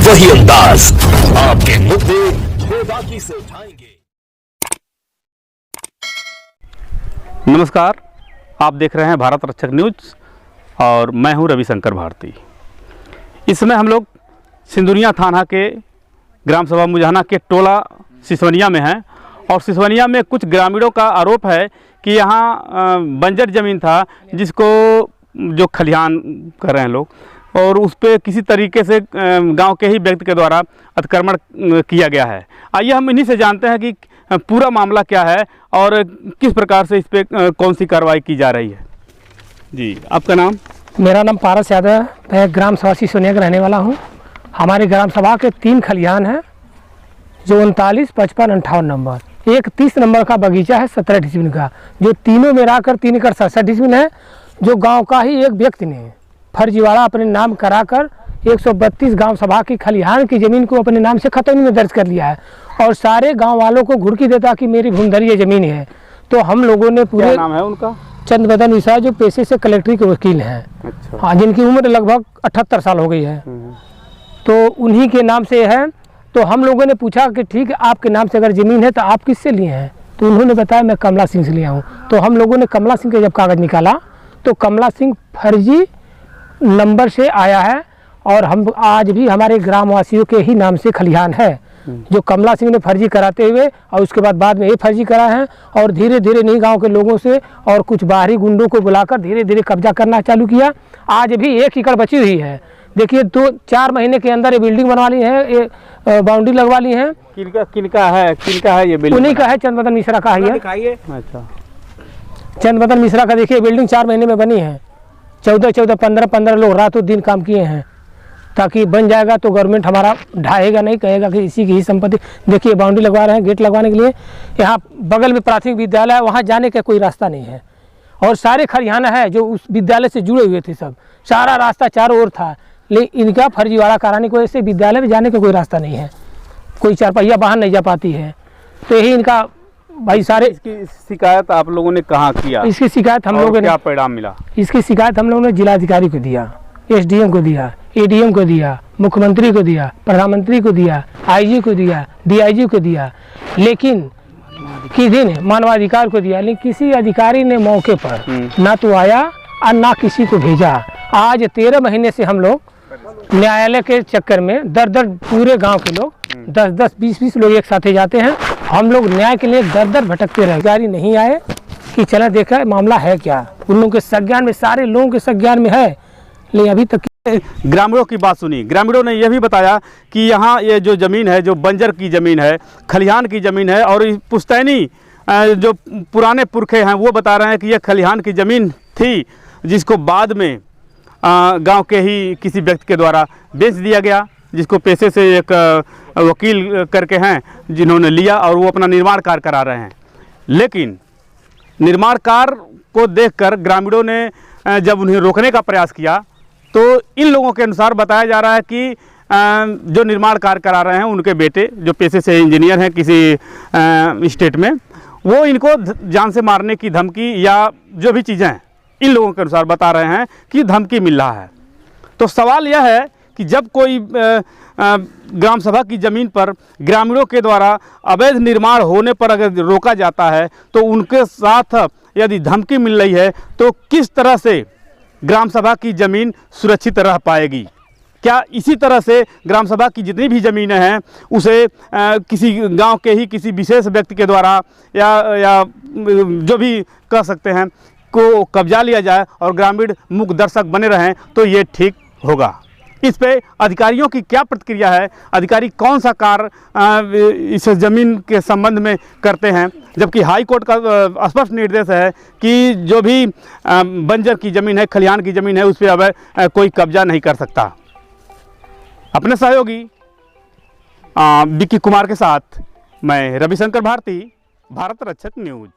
वही अंदाज, आपके मुद्दे बेबाकी से उठाएंगे। नमस्कार, आप देख रहे हैं भारत रक्षक न्यूज और मैं हूं रविशंकर भारती। इस समय हम लोग सिंदुरिया थाना के ग्राम सभा मुजाहना के टोला सिसवनिया में हैं और सिसवनिया में कुछ ग्रामीणों का आरोप है कि यहाँ बंजर ज़मीन था जिसको जो खलिहान कर रहे हैं लोग, और उस पर किसी तरीके से गांव के ही व्यक्ति के द्वारा अतिक्रमण किया गया है। आइए हम इन्हीं से जानते हैं कि पूरा मामला क्या है और किस प्रकार से इस पर कौन सी कार्रवाई की जा रही है। जी, आपका नाम? मेरा नाम पारस यादव है। मैं ग्राम सभा सिसवनिया का रहने वाला हूँ। हमारे ग्राम सभा के 3 खलिहान हैं, जो 39, 55, 58 नंबर। एक 30 नंबर का बगीचा है 17 डिसमिल का, जो तीनों मिलाकर 3 एकड़ 67 डिसमिल है, जो गांव का ही एक व्यक्ति ने फर्जीवाड़ा अपने नाम कराकर 132 गांव सभा की खलिहान की ज़मीन को अपने नाम से खतौनी में दर्ज कर लिया है और सारे गांव वालों को घुड़की देता कि मेरी भूमधरी ये ज़मीन है। तो हम लोगों ने पूरे, क्या नाम है उनका? चंद्रबदन मिश्रा, जो पेशे से कलेक्ट्री के वकील हैं। अच्छा। हाँ, जिनकी उम्र लगभग 78 साल हो गई है। तो उन्हीं के नाम से है। तो हम लोगों ने पूछा कि ठीक है, आपके नाम से अगर ज़मीन है तो आप किससे लिए हैं? तो उन्होंने बताया मैं कमला सिंह से लिया हूँ। तो हम लोगों ने कमला सिंह के जब कागज़ निकाला तो कमला सिंह फर्जी नंबर से आया है और हम आज भी हमारे ग्रामवासियों के ही नाम से खलिहान है, जो कमला सिंह ने फर्जी कराते हुए और उसके बाद में ये फर्जी करा है और धीरे धीरे नहीं गांव के लोगों से और कुछ बाहरी गुंडों को बुलाकर धीरे धीरे कब्जा करना चालू किया। आज भी 1 एकड़ बची हुई है। देखिए, 2-4 महीने के अंदर ये बिल्डिंग बनवा ली है, ये बाउंड्री लगवा ली है। किनका है ये बिल्डिंग? उन्हीं का है, चंद्रबदन मिश्रा का है। अच्छा, चंद्रबदन मिश्रा का। देखिए, बिल्डिंग 4 महीने में बनी है। 14-14, 15-15 लोग रातों दिन काम किए हैं, ताकि बन जाएगा तो गवर्नमेंट हमारा ढाएगा नहीं, कहेगा कि इसी की ही संपत्ति। देखिए, बाउंड्री लगवा रहे हैं गेट लगवाने के लिए। यहाँ बगल में प्राथमिक विद्यालय है, वहाँ जाने का कोई रास्ता नहीं है और सारे खलिहान है जो उस विद्यालय से जुड़े हुए थे, सब सारा रास्ता चारों ओर था। लेकिन इनका फर्जीवाड़ा कराने की वजह से विद्यालय में जाने का कोई रास्ता नहीं है, कोई 4 पहिया वाहन नहीं जा पाती है। तो यही इनका भाई सारे। इसकी शिकायत आप लोगों ने कहाँ किया? इसकी शिकायत हम लोगों ने, क्या परिणाम मिला? इसकी शिकायत हम लोगों ने जिलाधिकारी को दिया, SDM को दिया, ADM को दिया, मुख्यमंत्री को दिया, प्रधानमंत्री को दिया, IG को दिया, DIG को दिया, लेकिन किसी ने मानवाधिकार को दिया, लेकिन किसी अधिकारी ने मौके पर ना तो आया और ना किसी को भेजा। आज 13 महीने से हम लोग न्यायालय के चक्कर में दर पूरे गांव के लोग 10-10, 20-20 लोग एक साथ जाते हैं। हम लोग न्याय के लिए दर भटकते रहे। अधिकारी नहीं आए कि चला देखा मामला है क्या। उन लोगों के संज्ञान में, सारे लोगों के संज्ञान में है, लेकिन अभी तक। ग्रामीणों की बात सुनी। ग्रामीणों ने यह भी बताया कि यहाँ ये जो ज़मीन है, जो बंजर की ज़मीन है, खलिहान की ज़मीन है और पुश्तैनी जो पुराने पुरखे हैं वो बता रहे हैं कि यह खलिहान की ज़मीन थी, जिसको बाद में गांव के ही किसी व्यक्ति के द्वारा बेच दिया गया, जिसको पेशे से एक वकील करके हैं जिन्होंने लिया और वो अपना निर्माण कार्य करा रहे हैं। लेकिन निर्माण कार्य को देखकर ग्रामीणों ने जब उन्हें रोकने का प्रयास किया तो इन लोगों के अनुसार बताया जा रहा है कि जो निर्माण कार्य करा रहे हैं उनके बेटे, जो पेशे से इंजीनियर हैं किसी स्टेट में, वो इनको जान से मारने की धमकी या जो भी चीज़ें हैं इन लोगों के अनुसार बता रहे हैं कि धमकी मिल रहा है। तो सवाल यह है कि जब कोई ग्राम सभा की ज़मीन पर ग्रामीणों के द्वारा अवैध निर्माण होने पर अगर रोका जाता है तो उनके साथ यदि धमकी मिल रही है तो किस तरह से ग्राम सभा की ज़मीन सुरक्षित रह पाएगी? क्या इसी तरह से ग्राम सभा की जितनी भी ज़मीनें हैं उसे किसी गांव के ही किसी विशेष व्यक्ति के द्वारा या जो भी कह सकते हैं को कब्जा लिया जाए और ग्रामीण मूक दर्शक बने रहें तो ये ठीक होगा? इस पे अधिकारियों की क्या प्रतिक्रिया है? अधिकारी कौन सा कार्य इस ज़मीन के संबंध में करते हैं? जबकि हाई कोर्ट का स्पष्ट निर्देश है कि जो भी बंजर की ज़मीन है, खलिहान की ज़मीन है, उस पर अब कोई कब्जा नहीं कर सकता। अपने सहयोगी विक्की कुमार के साथ मैं रविशंकर भारती, भारत रक्षक न्यूज।